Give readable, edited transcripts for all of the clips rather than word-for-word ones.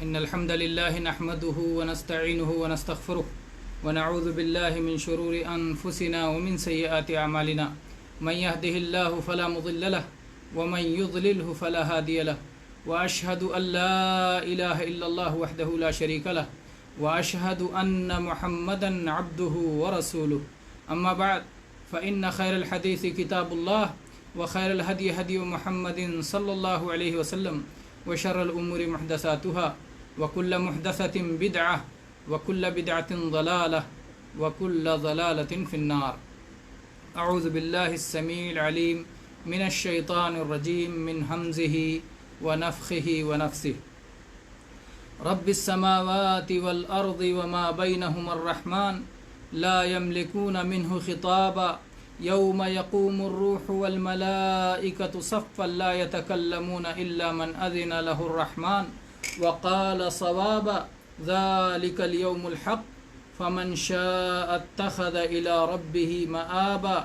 إن الحمد لله نحمده ونستعينه ونستغفره ونعوذ بالله من شرور أنفسنا ومن سيئات أعمالنا من يهده الله فلا مضل له ومن يضلله فلا هادي له وأشهد أن لا إله إلا الله وحده لا شريك له وأشهد أن محمدا عبده ورسوله أما بعد فإن خير الحديث كتاب الله وخير الهدي هدي محمد صلى الله عليه وسلم وشر الأمور محدثاتها وكل محدثة بدعة وكل بدعة ضلالة وكل ضلالة في النار. أعوذ بالله السميع العليم من الشيطان الرجيم من همزه ونفخه ونفسه. رب السماوات والأرض وما بينهما الرحمن لا يملكون منه خطابا يوم يقوم الروح والملائكة صفا لا يتكلمون إلا من أذن له الرحمن وقال صوابا ذلك اليوم الحق فمن شاء اتخذ إلى ربه مآبا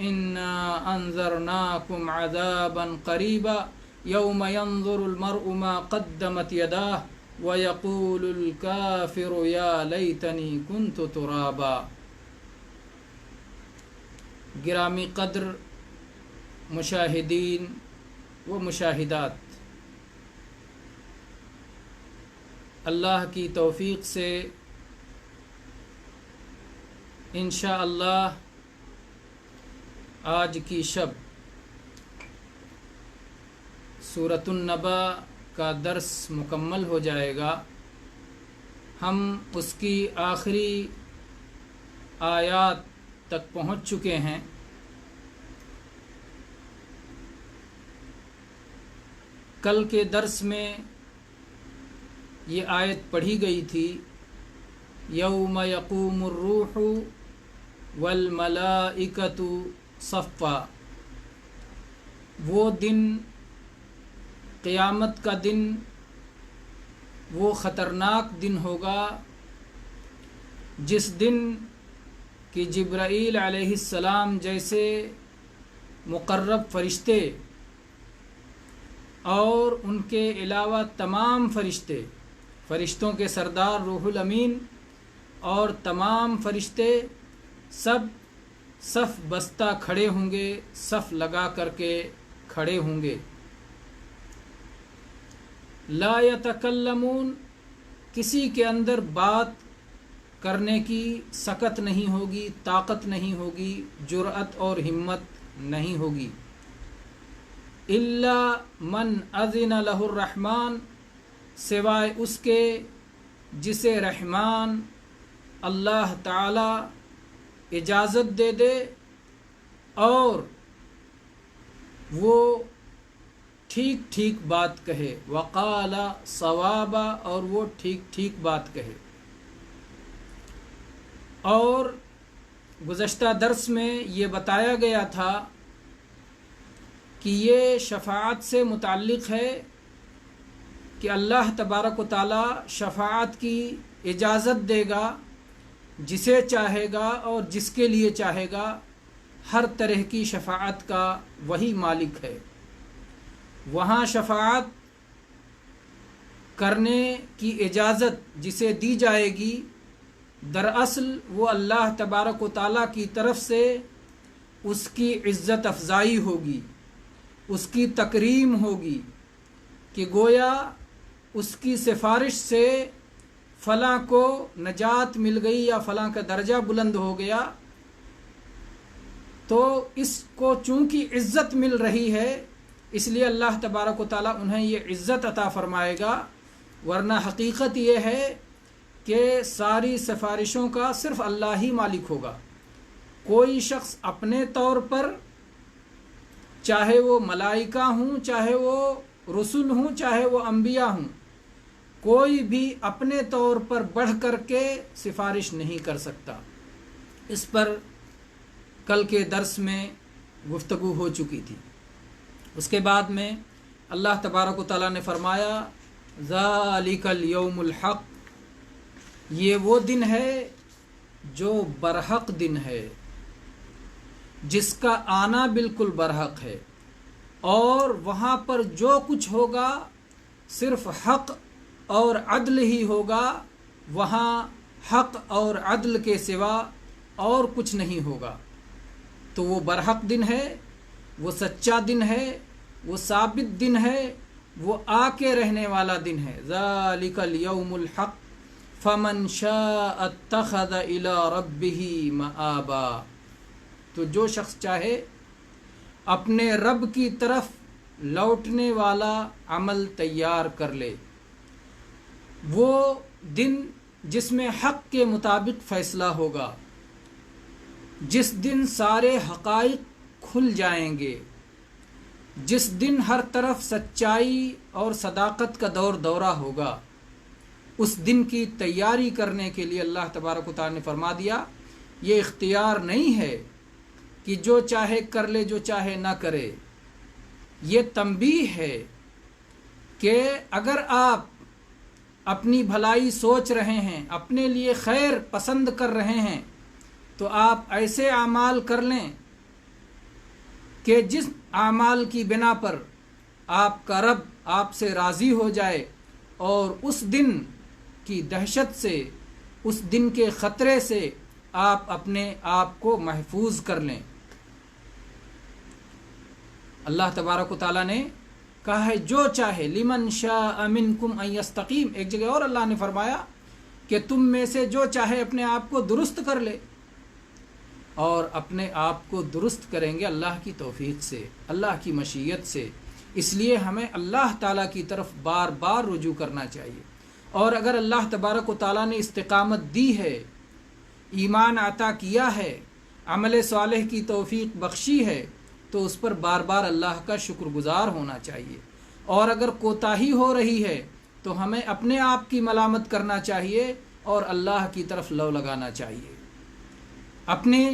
إنا أنذرناكم عذابا قريبا يوم ينظر المرء ما قدمت يداه ويقول الكافر يا ليتني كنت ترابا. گرامی قدر مشاہدین و مشاہدات، اللہ کی توفیق سے انشاءاللہ آج کی شب سورۃ النبا کا درس مکمل ہو جائے گا. ہم اس کی آخری آیات تک پہنچ چکے ہیں. کل کے درس میں یہ آیت پڑھی گئی تھی، یوم یقوم الروح والملائکۃ صفا. وہ دن، قیامت کا دن، وہ خطرناک دن ہوگا جس دن کہ جبرائیل علیہ السلام جیسے مقرب فرشتے اور ان کے علاوہ تمام فرشتوں کے سردار روح الامین اور تمام فرشتے سب صف بستہ کھڑے ہوں گے، صف لگا کر کے کھڑے ہوں گے. لا یتکلمون، کسی کے اندر بات کرنے کی سکت نہیں ہوگی، طاقت نہیں ہوگی، جرأت اور ہمت نہیں ہوگی. الا من اذن لہ الرحمن، سوائے اس کے جسے رحمان اللہ تعالی اجازت دے دے اور وہ ٹھیک ٹھیک بات کہے. وقال صوابا، اور وہ ٹھیک ٹھیک بات کہے. اور گزشتہ درس میں یہ بتایا گیا تھا کہ یہ شفاعت سے متعلق ہے کہ اللہ تبارک و تعالی شفاعت کی اجازت دے گا جسے چاہے گا اور جس کے لیے چاہے گا. ہر طرح کی شفاعت کا وہی مالک ہے. وہاں شفاعت کرنے کی اجازت جسے دی جائے گی، دراصل وہ اللہ تبارک و تعالیٰ کی طرف سے اس کی عزت افزائی ہوگی، اس کی تکریم ہوگی کہ گویا اس کی سفارش سے فلاں کو نجات مل گئی یا فلاں کا درجہ بلند ہو گیا. تو اس کو چونکہ عزت مل رہی ہے اس لیے اللہ تبارک و تعالیٰ انہیں یہ عزت عطا فرمائے گا. ورنہ حقیقت یہ ہے کہ ساری سفارشوں کا صرف اللہ ہی مالک ہوگا. کوئی شخص اپنے طور پر، چاہے وہ ملائکہ ہوں، چاہے وہ رسول ہوں، چاہے وہ انبیاء ہوں، کوئی بھی اپنے طور پر بڑھ کر کے سفارش نہیں کر سکتا. اس پر کل کے درس میں گفتگو ہو چکی تھی. اس کے بعد میں اللہ تبارک و تعالیٰ نے فرمایا ذالک الیوم الحق، یہ وہ دن ہے جو برحق دن ہے، جس کا آنا بالکل برحق ہے، اور وہاں پر جو کچھ ہوگا صرف حق اور عدل ہی ہوگا، وہاں حق اور عدل کے سوا اور کچھ نہیں ہوگا۔ تو وہ برحق دن ہے، وہ سچا دن ہے، وہ ثابت دن ہے، وہ آ کے رہنے والا دن ہے۔ ذالک الیوم الحق فمن شاء اتخذ الی ربہ مآبا۔ تو جو شخص چاہے اپنے رب کی طرف لوٹنے والا عمل تیار کر لے۔ وہ دن جس میں حق کے مطابق فیصلہ ہوگا، جس دن سارے حقائق کھل جائیں گے، جس دن ہر طرف سچائی اور صداقت کا دورہ ہوگا، اس دن کی تیاری کرنے کے لیے اللہ تبارک و تعالی نے فرما دیا یہ اختیار نہیں ہے کہ جو چاہے کر لے جو چاہے نہ کرے۔ یہ تنبیہ ہے کہ اگر آپ اپنی بھلائی سوچ رہے ہیں، اپنے لیے خیر پسند کر رہے ہیں، تو آپ ایسے اعمال کر لیں کہ جس اعمال کی بنا پر آپ کا رب آپ سے راضی ہو جائے، اور اس دن کی دہشت سے، اس دن کے خطرے سے آپ اپنے آپ کو محفوظ کر لیں۔ اللہ تبارک و تعالیٰ نے کہا ہے جو چاہے لمن شاء منکم ان یستقیم۔ ایک جگہ اور اللہ نے فرمایا کہ تم میں سے جو چاہے اپنے آپ کو درست کر لے، اور اپنے آپ کو درست کریں گے اللہ کی توفیق سے، اللہ کی مشیت سے۔ اس لیے ہمیں اللہ تعالیٰ کی طرف بار بار رجوع کرنا چاہیے، اور اگر اللہ تبارک و تعالیٰ نے استقامت دی ہے، ایمان عطا کیا ہے، عمل صالح کی توفیق بخشی ہے، تو اس پر بار بار اللہ کا شکر گزار ہونا چاہیے۔ اور اگر کوتاہی ہو رہی ہے تو ہمیں اپنے آپ کی ملامت کرنا چاہیے اور اللہ کی طرف لو لگانا چاہیے۔ اپنی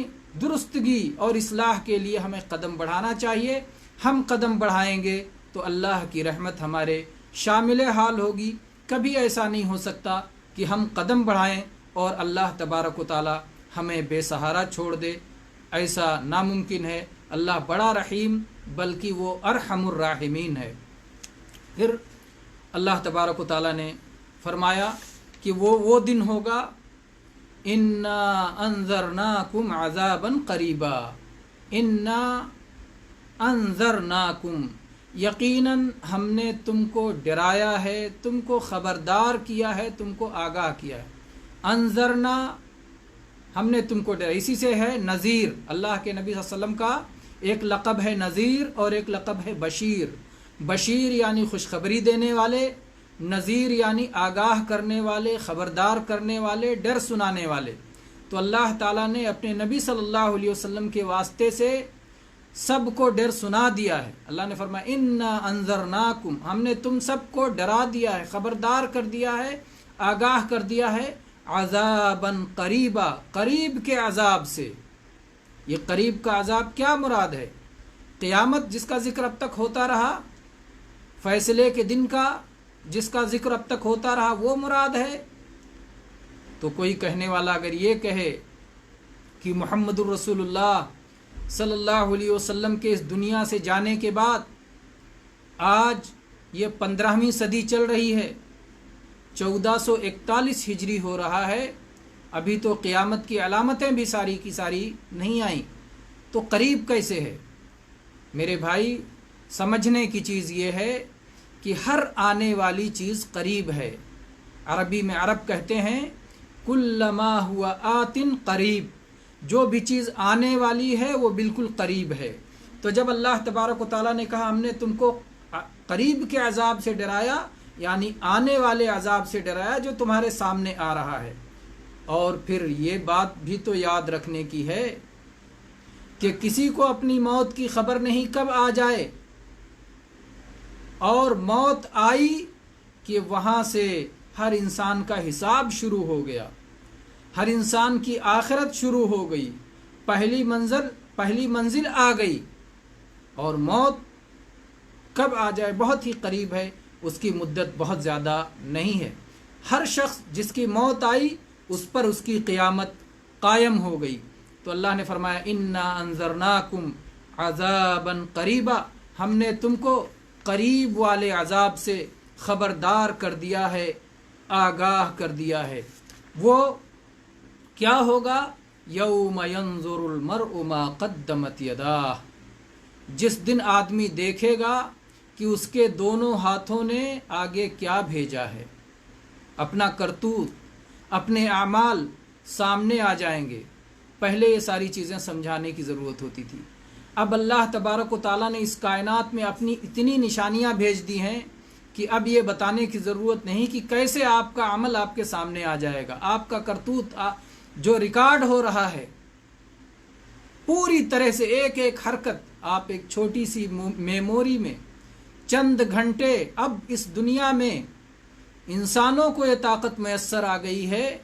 درستگی اور اصلاح کے لیے ہمیں قدم بڑھانا چاہیے۔ ہم قدم بڑھائیں گے تو اللہ کی رحمت ہمارے شامل حال ہوگی۔ کبھی ایسا نہیں ہو سکتا کہ ہم قدم بڑھائیں اور اللہ تبارک و تعالی ہمیں بے سہارا چھوڑ دے، ایسا ناممکن ہے۔ اللہ بڑا رحیم بلکہ وہ ارحم الراحمین ہے۔ پھر اللہ تبارک و تعالی نے فرمایا کہ وہ دن ہوگا انا انذرناکم عذابا قریبا، انا انذرناکم، یقیناً ہم نے تم کو ڈرایا ہے، تم کو خبردار کیا ہے، تم کو آگاہ کیا ہے۔ انذرنا، ہم نے تم کو ڈرایا، اسی سے ہے نذیر۔ اللہ کے نبی صلی اللہ علیہ وسلم کا ایک لقب ہے نذیر اور ایک لقب ہے بشیر۔ بشیر یعنی خوشخبری دینے والے، نذیر یعنی آگاہ کرنے والے، خبردار کرنے والے، ڈر سنانے والے۔ تو اللہ تعالیٰ نے اپنے نبی صلی اللہ علیہ وسلم کے واسطے سے سب کو ڈر سنا دیا ہے۔ اللہ نے فرمایا انا انذرناکم، ہم نے تم سب کو ڈرا دیا ہے، خبردار کر دیا ہے، آگاہ کر دیا ہے، عذابا قریبا، قریب کے عذاب سے۔ یہ قریب کا عذاب کیا مراد ہے؟ قیامت جس کا ذکر اب تک ہوتا رہا، فیصلے کے دن کا جس کا ذکر اب تک ہوتا رہا، وہ مراد ہے؟ تو کوئی کہنے والا اگر یہ کہے کہ محمد الرسول اللہ صلی اللہ علیہ وسلم کے اس دنیا سے جانے کے بعد آج یہ 15ویں صدی چل رہی ہے، 1441 ہجری ہو رہا ہے، ابھی تو قیامت کی علامتیں بھی ساری کی ساری نہیں آئیں، تو قریب کیسے ہے؟ میرے بھائی، سمجھنے کی چیز یہ ہے کہ ہر آنے والی چیز قریب ہے۔ عربی میں عرب کہتے ہیں کل ما ہوا آتن قریب، جو بھی چیز آنے والی ہے وہ بالکل قریب ہے۔ تو جب اللہ تبارک و تعالیٰ نے کہا ہم نے تم کو قریب کے عذاب سے ڈرایا، یعنی آنے والے عذاب سے ڈرایا جو تمہارے سامنے آ رہا ہے۔ اور پھر یہ بات بھی تو یاد رکھنے کی ہے کہ کسی کو اپنی موت کی خبر نہیں کب آ جائے، اور موت آئی کہ وہاں سے ہر انسان کا حساب شروع ہو گیا، ہر انسان کی آخرت شروع ہو گئی، پہلی منزل آ گئی، اور موت کب آ جائے بہت ہی قریب ہے، اس کی مدت بہت زیادہ نہیں ہے۔ ہر شخص جس کی موت آئی اس پر اس کی قیامت قائم ہو گئی۔ تو اللہ نے فرمایا انا انذرناکم عذابا قریبا، ہم نے تم کو قریب والے عذاب سے خبردار کر دیا ہے، آگاہ کر دیا ہے۔ وہ کیا ہوگا؟ یوم ینظر المرء ما قدمت یداہ، جس دن آدمی دیکھے گا کہ اس کے دونوں ہاتھوں نے آگے کیا بھیجا ہے، اپنا کرتوت، اپنے اعمال سامنے آ جائیں گے۔ پہلے یہ ساری چیزیں سمجھانے کی ضرورت ہوتی تھی، اب اللہ تبارک و تعالیٰ نے اس کائنات میں اپنی اتنی نشانیاں بھیج دی ہیں کہ اب یہ بتانے کی ضرورت نہیں کہ کیسے آپ کا عمل آپ کے سامنے آ جائے گا۔ آپ کا کرتوت جو ریکارڈ ہو رہا ہے پوری طرح سے، ایک ایک حرکت آپ ایک چھوٹی سی میموری میں چند گھنٹے، اب اس دنیا میں انسانوں کو یہ طاقت میسر آ گئی ہے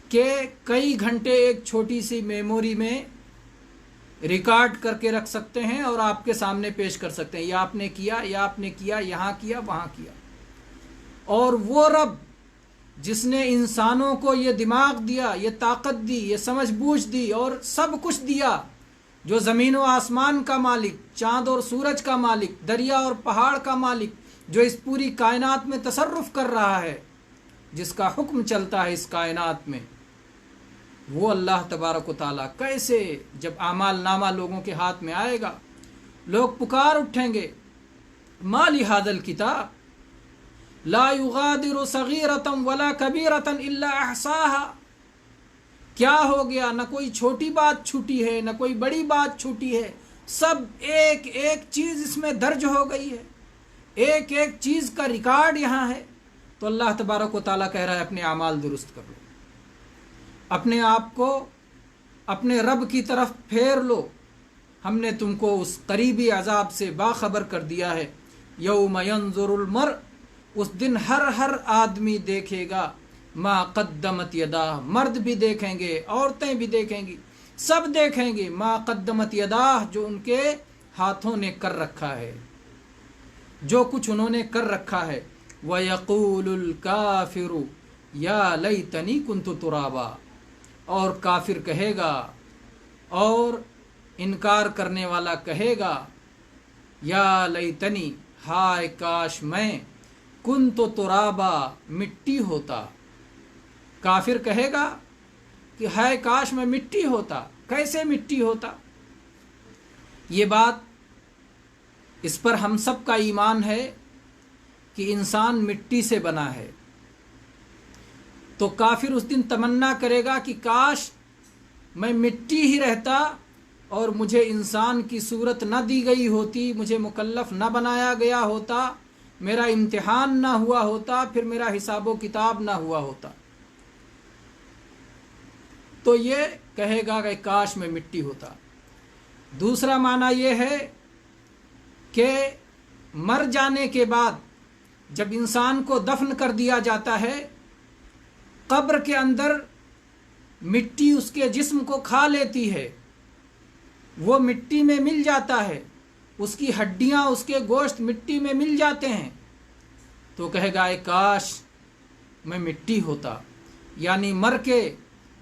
کہ کئی گھنٹے ایک چھوٹی سی میموری میں ریکارڈ کر کے رکھ سکتے ہیں اور آپ کے سامنے پیش کر سکتے ہیں، یہ آپ نے کیا، یہ آپ نے کیا، یہاں کیا، وہاں کیا۔ اور وہ رب جس نے انسانوں کو یہ دماغ دیا، یہ طاقت دی، یہ سمجھ بوجھ دی اور سب کچھ دیا، جو زمین و آسمان کا مالک، چاند اور سورج کا مالک، دریا اور پہاڑ کا مالک، جو اس پوری کائنات میں تصرف کر رہا ہے، جس کا حکم چلتا ہے اس کائنات میں، وہ اللہ تبارک و تعالیٰ کیسے جب اعمال نامہ لوگوں کے ہاتھ میں آئے گا، لوگ پکار اٹھیں گے، ما لہذا الکتاب لا یغادر صغیرۃ ولا کبیرۃ الا احصاها، کیا ہو گیا؟ نہ کوئی چھوٹی بات چھوٹی ہے، نہ کوئی بڑی بات چھوٹی ہے، سب ایک ایک چیز اس میں درج ہو گئی ہے، ایک ایک چیز کا ریکارڈ یہاں ہے۔ تو اللہ تبارک و تعالیٰ کہہ رہا ہے اپنے اعمال درست کر لو، اپنے آپ کو اپنے رب کی طرف پھیر لو، ہم نے تم کو اس قریبی عذاب سے باخبر کر دیا ہے۔ یوم ینظر المرء، اس دن ہر آدمی دیکھے گا ما قدمت یداہ، مرد بھی دیکھیں گے، عورتیں بھی دیکھیں گی، سب دیکھیں گے ما قدمت یداہ، جو ان کے ہاتھوں نے کر رکھا ہے، جو کچھ انہوں نے کر رکھا ہے۔ وَيَقُولُ الْكَافِرُ يَا لَيْتَنِي كُنْتُ تُرَابًا، اور کافر کہے گا اور انکار کرنے والا کہے گا یا لیتنی، ہائے کاش میں، کنت ترابا، مٹی ہوتا۔ کافر کہے گا کہ ہائے کاش میں مٹی ہوتا۔ کیسے مٹی ہوتا؟ یہ بات، اس پر ہم سب کا ایمان ہے کہ انسان مٹی سے بنا ہے، تو کافر اس دن تمنا کرے گا کہ کاش میں مٹی ہی رہتا اور مجھے انسان کی صورت نہ دی گئی ہوتی، مجھے مکلف نہ بنایا گیا ہوتا، میرا امتحان نہ ہوا ہوتا، پھر میرا حساب و کتاب نہ ہوا ہوتا۔ تو یہ کہے گا کہ کاش میں مٹی ہوتا۔ دوسرا معنی یہ ہے کہ مر جانے کے بعد جب انسان کو دفن کر دیا جاتا ہے، قبر کے اندر مٹی اس کے جسم کو کھا لیتی ہے، وہ مٹی میں مل جاتا ہے، اس کی ہڈیاں، اس کے گوشت مٹی میں مل جاتے ہیں، تو کہے گا اے کاش میں مٹی ہوتا۔ یعنی مر کے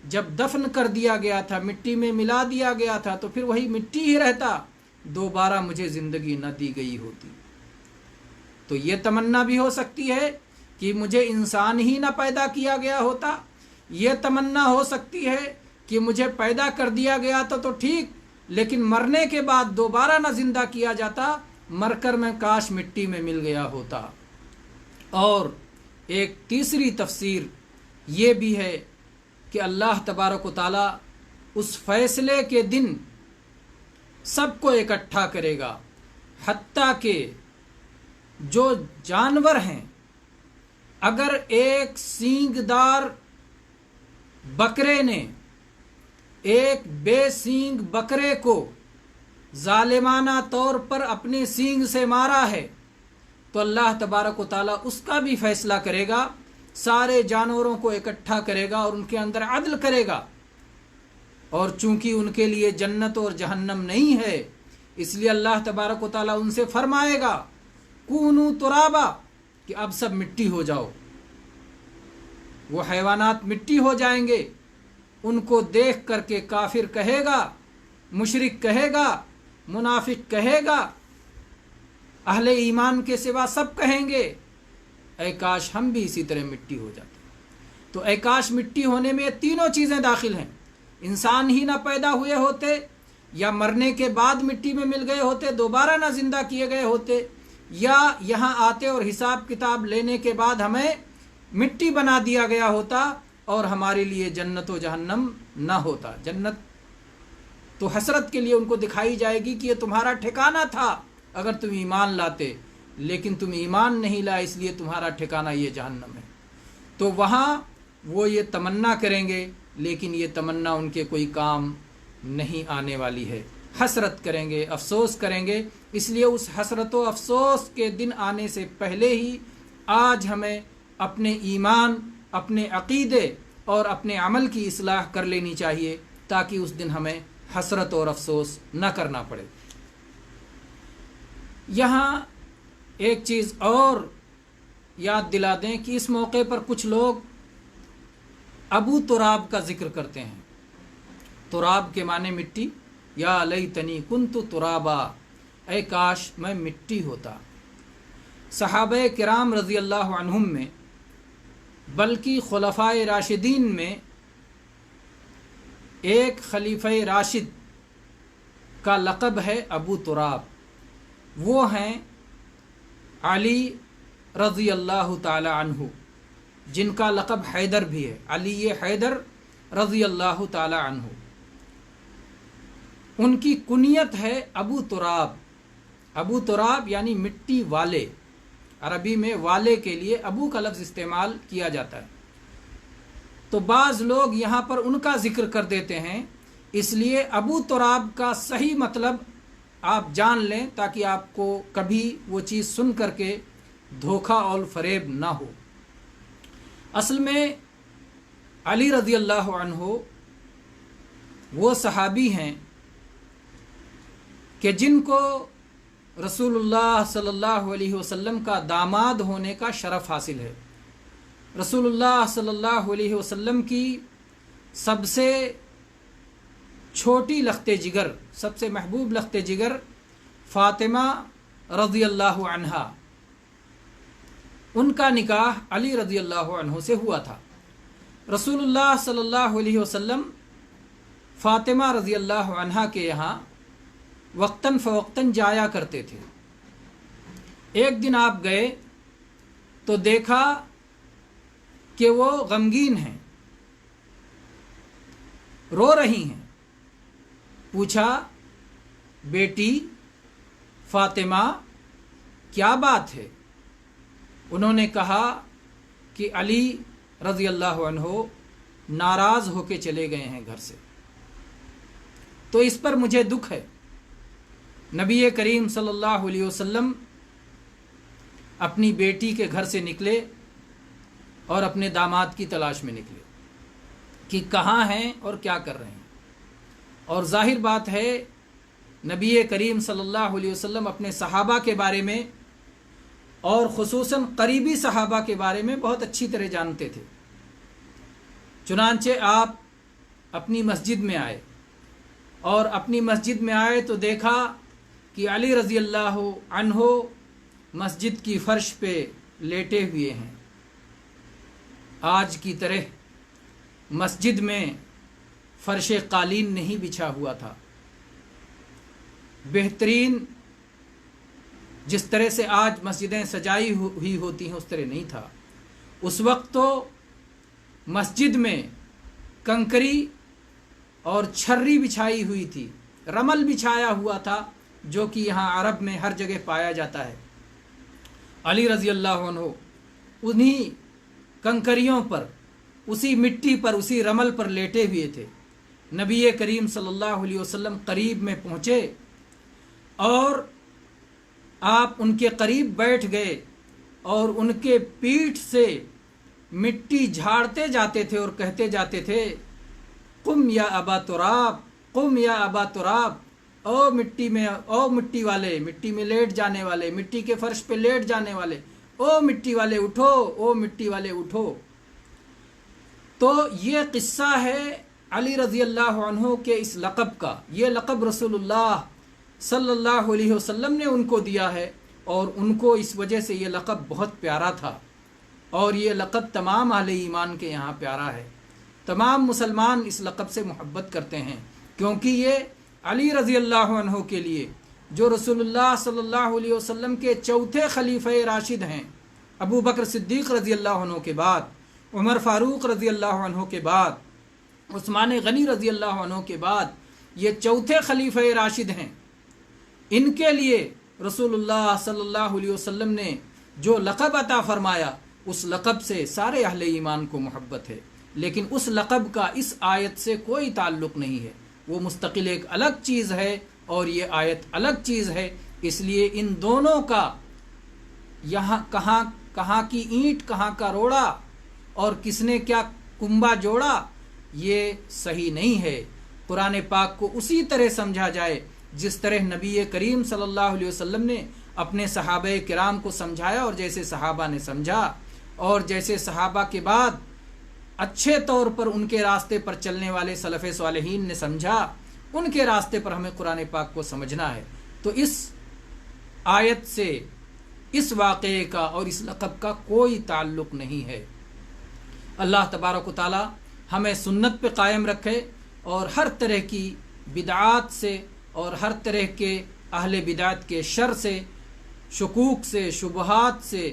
جب دفن کر دیا گیا تھا، مٹی میں ملا دیا گیا تھا، تو پھر وہی مٹی ہی رہتا، دوبارہ مجھے زندگی نہ دی گئی ہوتی۔ تو یہ تمنا بھی ہو سکتی ہے کہ مجھے انسان ہی نہ پیدا کیا گیا ہوتا، یہ تمنا ہو سکتی ہے کہ مجھے پیدا کر دیا گیا تو ٹھیک، لیکن مرنے کے بعد دوبارہ نہ زندہ کیا جاتا، مر کر میں کاش مٹی میں مل گیا ہوتا۔ اور ایک تیسری تفسیر یہ بھی ہے کہ اللہ تبارک و تعالیٰ اس فیصلے کے دن سب کو اکٹھا کرے گا، حتیٰ کہ جو جانور ہیں، اگر ایک سینگ دار بکرے نے ایک بے سینگ بکرے کو ظالمانہ طور پر اپنے سینگ سے مارا ہے، تو اللہ تبارک و تعالیٰ اس کا بھی فیصلہ کرے گا، سارے جانوروں کو اکٹھا کرے گا اور ان کے اندر عدل کرے گا۔ اور چونکہ ان کے لیے جنت اور جہنم نہیں ہے، اس لیے اللہ تبارک و تعالیٰ ان سے فرمائے گا کونو ترابا، کہ اب سب مٹی ہو جاؤ۔ وہ حیوانات مٹی ہو جائیں گے، ان کو دیکھ کر کے کافر کہے گا، مشرک کہے گا، منافق کہے گا، اہل ایمان کے سوا سب کہیں گے اے کاش ہم بھی اسی طرح مٹی ہو جاتے۔ تو اے کاش مٹی ہونے میں یہ تینوں چیزیں داخل ہیں، انسان ہی نہ پیدا ہوئے ہوتے، یا مرنے کے بعد مٹی میں مل گئے ہوتے، دوبارہ نہ زندہ کیے گئے ہوتے، یا یہاں آتے اور حساب کتاب لینے کے بعد ہمیں مٹی بنا دیا گیا ہوتا اور ہمارے لیے جنت و جہنم نہ ہوتا۔ جنت تو حسرت کے لیے ان کو دکھائی جائے گی کہ یہ تمہارا ٹھکانہ تھا اگر تم ایمان لاتے، لیکن تم ایمان نہیں لائے اس لیے تمہارا ٹھکانہ یہ جہنم ہے۔ تو وہاں وہ یہ تمنا کریں گے، لیکن یہ تمنا ان کے کوئی کام نہیں آنے والی ہے، حسرت کریں گے، افسوس کریں گے۔ اس لیے اس حسرت و افسوس کے دن آنے سے پہلے ہی آج ہمیں اپنے ایمان، اپنے عقیدے اور اپنے عمل کی اصلاح کر لینی چاہیے، تاکہ اس دن ہمیں حسرت اور افسوس نہ کرنا پڑے۔ یہاں ایک چیز اور یاد دلا دیں کہ اس موقع پر کچھ لوگ ابو تراب کا ذکر کرتے ہیں۔ تراب کے معنی مٹی، یا لیتنی کنت ترابا، اے کاش میں مٹی ہوتا۔ صحابہ کرام رضی اللہ عنہم میں، بلکہ خلفائے راشدین میں ایک خلیفہ راشد کا لقب ہے ابو تراب، وہ ہیں علی رضی اللہ تعالی عنہ، جن کا لقب حیدر بھی ہے، علی حیدر رضی اللہ تعالی عنہ۔ ان کی کنیت ہے ابو تراب۔ ابو تراب یعنی مٹی والے، عربی میں والے کے لیے ابو کا لفظ استعمال کیا جاتا ہے۔ تو بعض لوگ یہاں پر ان کا ذکر کر دیتے ہیں، اس لیے ابو تراب کا صحیح مطلب آپ جان لیں، تاکہ آپ کو کبھی وہ چیز سن کر کے دھوکہ اور فریب نہ ہو۔ اصل میں علی رضی اللہ عنہ وہ صحابی ہیں کہ جن کو رسول اللہ صلی اللہ علیہ وسلم کا داماد ہونے کا شرف حاصل ہے۔ رسول اللہ صلی اللہ علیہ وسلم کی سب سے چھوٹی لخت جگر، سب سے محبوب لخت جگر فاطمہ رضی اللہ عنہا، ان کا نکاح علی رضی اللہ عنہ سے ہوا تھا۔ رسول اللہ صلی اللہ علیہ وسلم فاطمہ رضی اللہ عنہا کے یہاں وقتاً فوقتاً جایا کرتے تھے۔ ایک دن آپ گئے تو دیکھا کہ وہ غمگین ہیں، رو رہی ہیں۔ پوچھا، بیٹی فاطمہ کیا بات ہے؟ انہوں نے کہا کہ علی رضی اللہ عنہ ناراض ہو کے چلے گئے ہیں گھر سے، تو اس پر مجھے دکھ ہے۔ نبی کریم صلی اللہ علیہ وسلم اپنی بیٹی کے گھر سے نکلے اور اپنے داماد کی تلاش میں نکلے کہ کہاں ہیں اور کیا کر رہے ہیں۔ اور ظاہر بات ہے نبی کریم صلی اللہ علیہ وسلم اپنے صحابہ کے بارے میں اور خصوصاً قریبی صحابہ کے بارے میں بہت اچھی طرح جانتے تھے۔ چنانچہ آپ اپنی مسجد میں آئے، اور اپنی مسجد میں آئے تو دیکھا کہ علی رضی اللہ عنہ مسجد کی فرش پہ لیٹے ہوئے ہیں۔ آج کی طرح مسجد میں فرش قالین نہیں بچھا ہوا تھا، بہترین جس طرح سے آج مسجدیں سجائی ہوئی ہوتی ہیں اس طرح نہیں تھا۔ اس وقت تو مسجد میں کنکری اور چھری بچھائی ہوئی تھی، رمل بچھایا ہوا تھا، جو کہ یہاں عرب میں ہر جگہ پایا جاتا ہے۔ علی رضی اللہ عنہ انہی کنکریوں پر، اسی مٹی پر، اسی رمل پر لیٹے ہوئے تھے۔ نبی کریم صلی اللہ علیہ وسلم قریب میں پہنچے اور آپ ان کے قریب بیٹھ گئے اور ان کے پیٹھ سے مٹی جھاڑتے جاتے تھے اور کہتے جاتے تھے، قم یا ابا تراب، قم یا ابا تراب، او مٹی میں، او مٹی والے، مٹی میں لیٹ جانے والے، مٹی کے فرش پہ لیٹ جانے والے، او مٹی والے اٹھو، او مٹی والے اٹھو۔ تو یہ قصہ ہے علی رضی اللہ عنہ کے اس لقب کا۔ یہ لقب رسول اللہ صلی اللہ علیہ وسلم نے ان کو دیا ہے، اور ان کو اس وجہ سے یہ لقب بہت پیارا تھا۔ اور یہ لقب تمام اہل ایمان کے یہاں پیارا ہے۔ تمام مسلمان اس لقب سے محبت کرتے ہیں، کیونکہ یہ علی رضی اللہ عنہ کے لیے، جو رسول اللہ صلی اللہ علیہ وسلم کے چوتھے خلیفہ راشد ہیں، ابو بکر صدیق رضی اللہ عنہ کے بعد، عمر فاروق رضی اللہ عنہ کے بعد، عثمان غنی رضی اللہ عنہ کے بعد یہ چوتھے خلیفہ راشد ہیں۔ ان کے لیے رسول اللہ صلی اللہ علیہ وسلم نے جو لقب عطا فرمایا، اس لقب سے سارے اہل ایمان کو محبت ہے، لیکن اس لقب کا اس آیت سے کوئی تعلق نہیں ہے، وہ مستقل ایک الگ چیز ہے اور یہ آیت الگ چیز ہے۔ اس لیے ان دونوں کا یہاں کہاں کی اینٹ کہاں کا روڑا اور کس نے کیا کنبا جوڑا، یہ صحیح نہیں ہے۔ قرآن پاک کو اسی طرح سمجھا جائے جس طرح نبی کریم صلی اللہ علیہ وسلم نے اپنے صحابہ کرام کو سمجھایا، اور جیسے صحابہ نے سمجھا، اور جیسے صحابہ کے بعد اچھے طور پر ان کے راستے پر چلنے والے سلف صالحین نے سمجھا، ان کے راستے پر ہمیں قرآن پاک کو سمجھنا ہے۔ تو اس آیت سے اس واقعے کا اور اس لقب کا کوئی تعلق نہیں ہے۔ اللہ تبارک و تعالی ہمیں سنت پہ قائم رکھے، اور ہر طرح کی بدعات سے اور ہر طرح کے اہل بدعت کے شر سے، شکوک سے، شبہات سے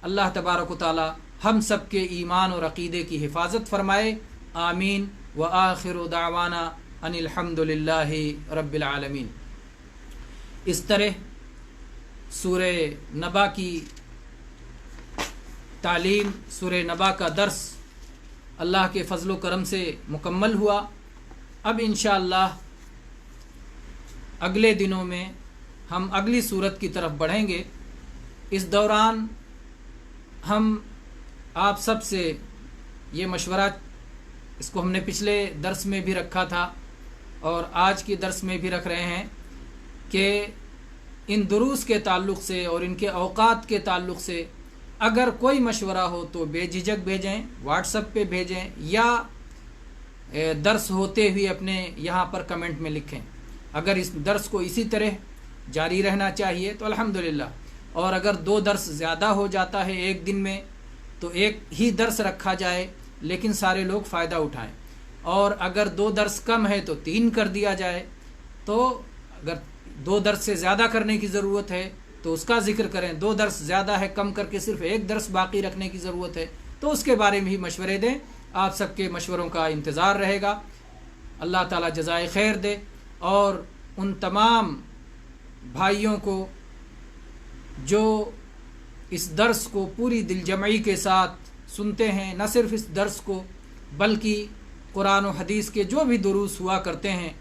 اللہ تبارک و تعالی ہم سب کے ایمان اور عقیدے کی حفاظت فرمائے۔ آمین۔ وآخر دعوانا ان الحمد للہ رب العالمین۔ اس طرح سورہ نبا کی تعلیم، سورہ نبا کا درس اللہ کے فضل و کرم سے مکمل ہوا۔ اب انشاءاللہ اگلے دنوں میں ہم اگلی صورت کی طرف بڑھیں گے۔ اس دوران ہم آپ سب سے یہ مشورہ، اس کو ہم نے پچھلے درس میں بھی رکھا تھا اور آج کی درس میں بھی رکھ رہے ہیں، کہ ان دروس کے تعلق سے اور ان کے اوقات کے تعلق سے اگر کوئی مشورہ ہو تو بے جھجک بھیجیں، واٹس ایپ پہ بھیجیں، یا درس ہوتے ہوئے اپنے یہاں پر کمنٹ میں لکھیں۔ اگر اس درس کو اسی طرح جاری رہنا چاہیے تو الحمدللہ، اور اگر 2 درس زیادہ ہو جاتا ہے ایک دن میں تو ایک ہی درس رکھا جائے، لیکن سارے لوگ فائدہ اٹھائیں، اور اگر 2 درس کم ہے تو 3 کر دیا جائے۔ تو اگر 2 درس سے زیادہ کرنے کی ضرورت ہے تو اس کا ذکر کریں، 2 درس زیادہ ہے کم کر کے صرف 1 درس باقی رکھنے کی ضرورت ہے تو اس کے بارے میں بھی مشورے دیں۔ آپ سب کے مشوروں کا انتظار رہے گا۔ اللہ تعالیٰ جزائے خیر دے، اور ان تمام بھائیوں کو جو اس درس کو پوری دل جمعی کے ساتھ سنتے ہیں، نہ صرف اس درس کو بلکہ قرآن و حدیث کے جو بھی دروس ہوا کرتے ہیں،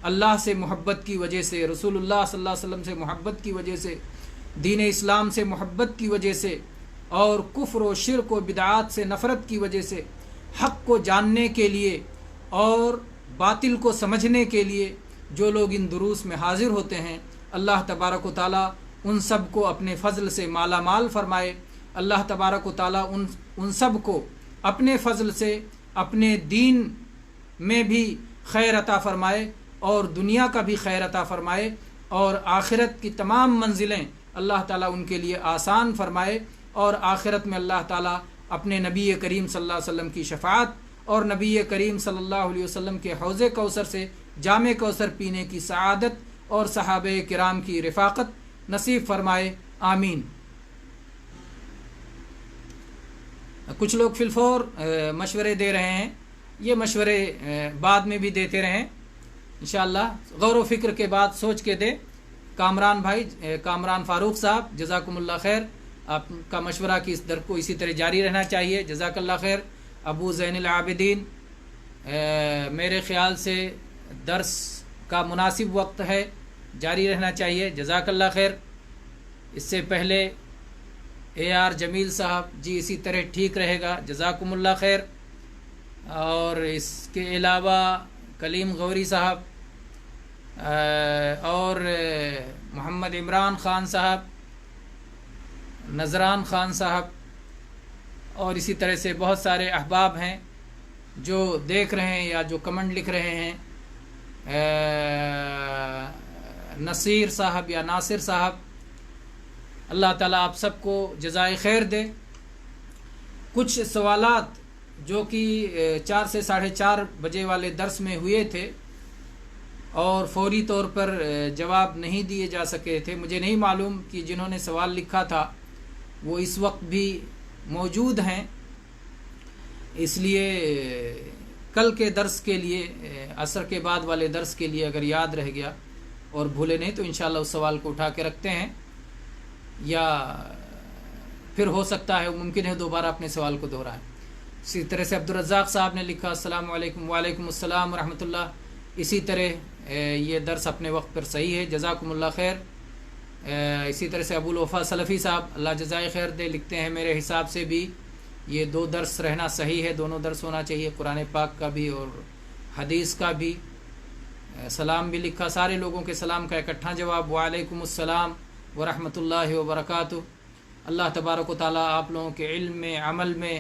اللہ سے محبت کی وجہ سے، رسول اللہ صلی اللہ علیہ وسلم سے محبت کی وجہ سے، دین اسلام سے محبت کی وجہ سے، اور کفر و شرک و بدعات سے نفرت کی وجہ سے، حق کو جاننے کے لیے اور باطل کو سمجھنے کے لیے جو لوگ ان دروس میں حاضر ہوتے ہیں، اللہ تبارک و تعالیٰ ان سب کو اپنے فضل سے مالا مال فرمائے۔ اللہ تبارک و تعالیٰ ان سب کو اپنے فضل سے اپنے دین میں بھی خیر عطا فرمائے، اور دنیا کا بھی خیر عطا فرمائے، اور آخرت کی تمام منزلیں اللہ تعالیٰ ان کے لیے آسان فرمائے، اور آخرت میں اللہ تعالیٰ اپنے نبی کریم صلی اللہ علیہ وسلم کی شفاعت اور نبی کریم صلی اللہ علیہ وسلم کے حوض کوثر سے جام کوثر پینے کی سعادت اور صحابہ کرام کی رفاقت نصیب فرمائے۔ آمین۔ کچھ لوگ فی الفور مشورے دے رہے ہیں، یہ مشورے بعد میں بھی دیتے رہیں انشاءاللہ، غور و فکر کے بعد سوچ کے دے۔ کامران بھائی، کامران فاروق صاحب، جزاکم اللہ خیر، آپ کا مشورہ کہ اس در کو اسی طرح جاری رہنا چاہیے، جزاک اللہ خیر۔ ابو زین العابدین، میرے خیال سے درس کا مناسب وقت ہے، جاری رہنا چاہیے، جزاک اللہ خیر۔ اس سے پہلے AR جمیل صاحب، جی اسی طرح ٹھیک رہے گا، جزاکم اللہ خیر۔ اور اس کے علاوہ کلیم غوری صاحب اور محمد عمران خان صاحب، نذران خان صاحب، اور اسی طرح سے بہت سارے احباب ہیں جو دیکھ رہے ہیں یا جو کمنٹ لکھ رہے ہیں، نصیر صاحب یا ناصر صاحب، اللہ تعالیٰ آپ سب کو جزائے خیر دے۔ کچھ سوالات جو کہ 4 سے 4:30 بجے والے درس میں ہوئے تھے اور فوری طور پر جواب نہیں دیے جا سکے تھے، مجھے نہیں معلوم کہ جنہوں نے سوال لکھا تھا وہ اس وقت بھی موجود ہیں، اس لیے کل کے درس کے لیے، عصر کے بعد والے درس کے لیے اگر یاد رہ گیا اور بھولے نہیں تو انشاءاللہ اس سوال کو اٹھا کے رکھتے ہیں، یا پھر ہو سکتا ہے ممکن ہے دوبارہ اپنے سوال کو دہرائیں۔ اسی طرح سے عبدالرزاق صاحب نے لکھا السلام علیکم، وعلیکم السلام ورحمۃ اللہ۔ اسی طرح یہ درس اپنے وقت پر صحیح ہے، جزاکم اللہ خیر۔ اسی طرح سے ابو الوفا سلفی صاحب اللہ جزائے خیر دے لکھتے ہیں میرے حساب سے بھی یہ 2 درس رہنا صحیح ہے، دونوں درس ہونا چاہیے، قرآن پاک کا بھی اور حدیث کا بھی۔ سلام بھی لکھا، سارے لوگوں کے سلام کا اکٹھا جواب وعلیکم السلام ورحمۃ اللہ وبرکاتہ۔ اللہ تبارک و تعالیٰ آپ لوگوں کے علم میں، عمل میں،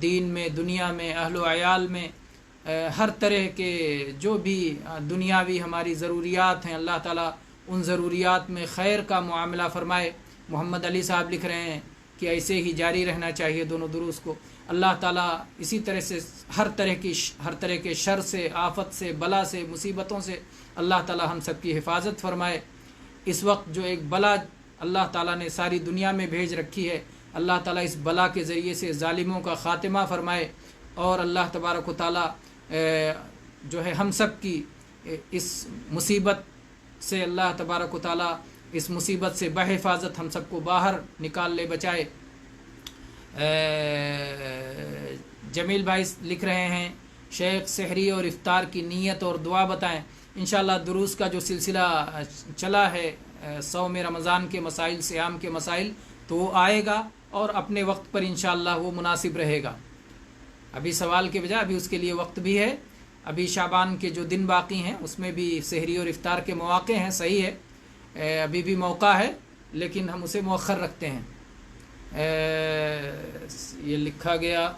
دین میں، دنیا میں، اہل و عیال میں، ہر طرح کے جو بھی دنیاوی ہماری ضروریات ہیں، اللہ تعالیٰ ان ضروریات میں خیر کا معاملہ فرمائے۔ محمد علی صاحب لکھ رہے ہیں کہ ایسے ہی جاری رہنا چاہیے دونوں دروس کو۔ اللہ تعالیٰ اسی طرح سے ہر طرح کے شر سے، آفت سے، بلا سے، مصیبتوں سے اللہ تعالیٰ ہم سب کی حفاظت فرمائے۔ اس وقت جو ایک بلا اللہ تعالیٰ نے ساری دنیا میں بھیج رکھی ہے، اللہ تعالیٰ اس بلا کے ذریعے سے ظالموں کا خاتمہ فرمائے، اور اللہ تبارک و تعالیٰ جو ہے ہم سب کی اس مصیبت سے، اللہ تبارک و تعالیٰ اس مصیبت سے بحفاظت ہم سب کو باہر نکال لے، بچائے۔ جمیل بھائی لکھ رہے ہیں شیخ سحری اور افطار کی نیت اور دعا بتائیں۔ انشاءاللہ دروس کا جو سلسلہ چلا ہے صوم رمضان کے مسائل، صیام کے مسائل، تو وہ آئے گا اور اپنے وقت پر انشاءاللہ وہ مناسب رہے گا۔ ابھی سوال کے بجائے ابھی اس کے لیے وقت بھی ہے، ابھی شعبان کے جو دن باقی ہیں اس میں بھی سحری اور افطار کے مواقع ہیں، صحیح ہے، ابھی بھی موقع ہے، لیکن ہم اسے مؤخر رکھتے ہیں۔ یہ لکھا گیا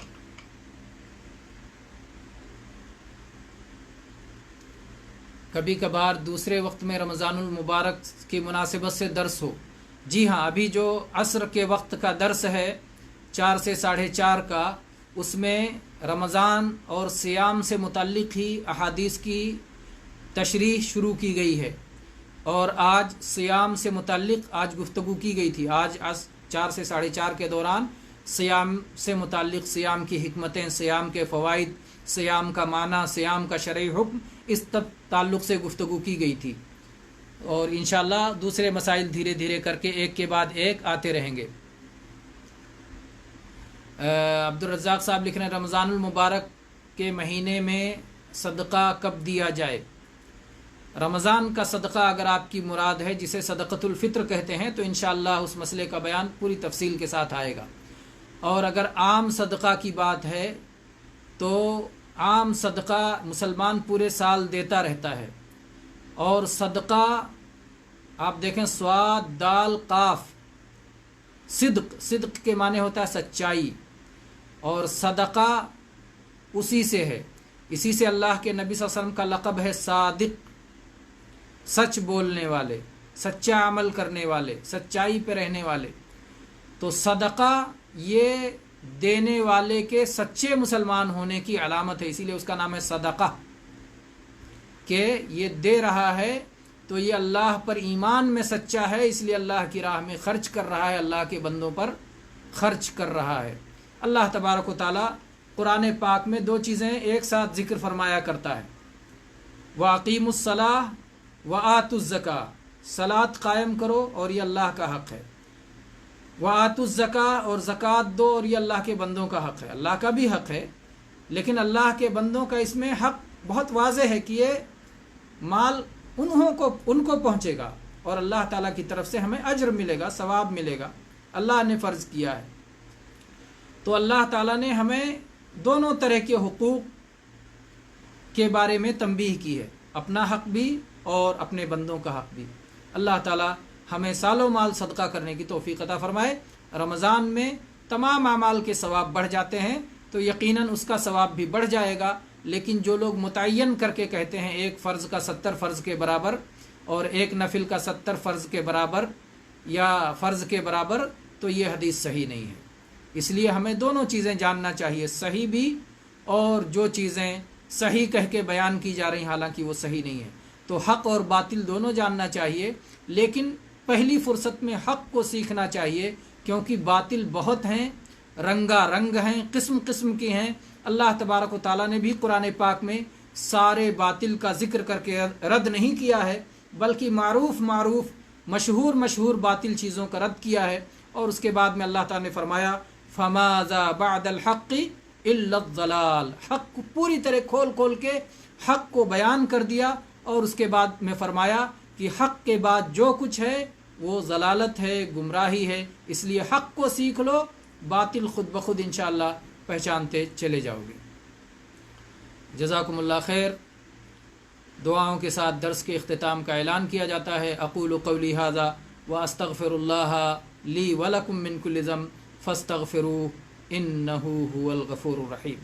کبھی کبھار دوسرے وقت میں رمضان المبارک کی مناسبت سے درس ہو۔ جی ہاں، ابھی جو عصر کے وقت کا درس ہے 4 سے 4:30 کا، اس میں رمضان اور صیام سے متعلق ہی احادیث کی تشریح شروع کی گئی ہے، اور آج صیام سے متعلق آج گفتگو کی گئی تھی۔ آج 4 سے 4:30 کے دوران صیام سے متعلق، صیام کی حکمتیں، صیام کے فوائد، صیام کا معنی، صیام کا شرعی حکم، اس تعلق سے گفتگو کی گئی تھی، اور انشاءاللہ دوسرے مسائل دھیرے دھیرے کر کے ایک کے بعد ایک آتے رہیں گے۔ عبدالرزاق صاحب لکھ رہے ہیں رمضان المبارک کے مہینے میں صدقہ کب دیا جائے؟ رمضان کا صدقہ اگر آپ کی مراد ہے، جسے صدقۃ الفطر کہتے ہیں، تو انشاءاللہ اس مسئلے کا بیان پوری تفصیل کے ساتھ آئے گا۔ اور اگر عام صدقہ کی بات ہے تو عام صدقہ مسلمان پورے سال دیتا رہتا ہے، اور صدقہ آپ دیکھیں صاد دال قاف، صدق کے معنی ہوتا ہے سچائی، اور صدقہ اسی سے ہے، اسی سے اللہ کے نبی صلی اللہ علیہ وسلم کا لقب ہے صادق، سچ بولنے والے، سچا عمل کرنے والے، سچائی پہ رہنے والے۔ تو صدقہ یہ دینے والے کے سچے مسلمان ہونے کی علامت ہے، اسی لیے اس کا نام ہے صدقہ، کہ یہ دے رہا ہے تو یہ اللہ پر ایمان میں سچا ہے، اس لیے اللہ کی راہ میں خرچ کر رہا ہے، اللہ کے بندوں پر خرچ کر رہا ہے۔ اللہ تبارک و تعالیٰ قرآن پاک میں 2 چیزیں ایک ساتھ ذکر فرمایا کرتا ہے، وَأَقِيمُوا الصَّلَاةَ وَآتُوا الزَّكَاةَ، صلاۃ قائم کرو اور یہ اللہ کا حق ہے، وَآتُوا الزَّكَاةَ، اور زکوٰۃ دو اور یہ اللہ کے بندوں کا حق ہے۔ اللہ کا بھی حق ہے، لیکن اللہ کے بندوں کا اس میں حق بہت واضح ہے کہ یہ مال ان کو پہنچے گا، اور اللہ تعالیٰ کی طرف سے ہمیں اجر ملے گا، ثواب ملے گا، اللہ نے فرض کیا ہے۔ تو اللہ تعالیٰ نے ہمیں دونوں طرح کے حقوق کے بارے میں تنبیہ کی ہے، اپنا حق بھی اور اپنے بندوں کا حق بھی۔ اللہ تعالیٰ ہمیں سال و مال صدقہ کرنے کی توفیق عطا فرمائے۔ رمضان میں تمام اعمال کے ثواب بڑھ جاتے ہیں، تو یقیناً اس کا ثواب بھی بڑھ جائے گا، لیکن جو لوگ متعین کر کے کہتے ہیں ایک فرض کا 70 فرض کے برابر اور ایک نفل کا 70 فرض کے برابر یا فرض کے برابر، تو یہ حدیث صحیح نہیں ہے۔ اس لیے ہمیں دونوں چیزیں جاننا چاہیے، صحیح بھی اور جو چیزیں صحیح کہہ کے بیان کی جا رہی حالانکہ وہ صحیح نہیں ہے، تو حق اور باطل دونوں جاننا چاہیے، لیکن پہلی فرصت میں حق کو سیکھنا چاہیے، کیونکہ باطل بہت ہیں، رنگا رنگ ہیں، قسم قسم کی ہیں۔ اللہ تبارک و تعالیٰ نے بھی قرآن پاک میں سارے باطل کا ذکر کر کے رد نہیں کیا ہے، بلکہ معروف مشہور باطل چیزوں کا رد کیا ہے، اور اس کے بعد میں اللہ تعالیٰ نے فرمایا فَمَاذَا بَعْدَ الْحَقِّ إِلَّا الضَّلَالُ، حق کو پوری طرح کھول کے حق کو بیان کر دیا، اور اس کے بعد میں فرمایا کہ حق کے بعد جو کچھ ہے وہ ضلالت ہے، گمراہی ہے، اس لیے حق کو سیکھ لو، باطل خود بخود انشاءاللہ پہچانتے چلے جاؤ گے۔ جزاکم اللہ خیر۔ دعاؤں کے ساتھ درس کے اختتام کا اعلان کیا جاتا ہے۔ اقول قولی ھذا واستغفر اللہ لی ولکم من کل ذنب فاستغفروہ انہ ھو الغفور الرحیم۔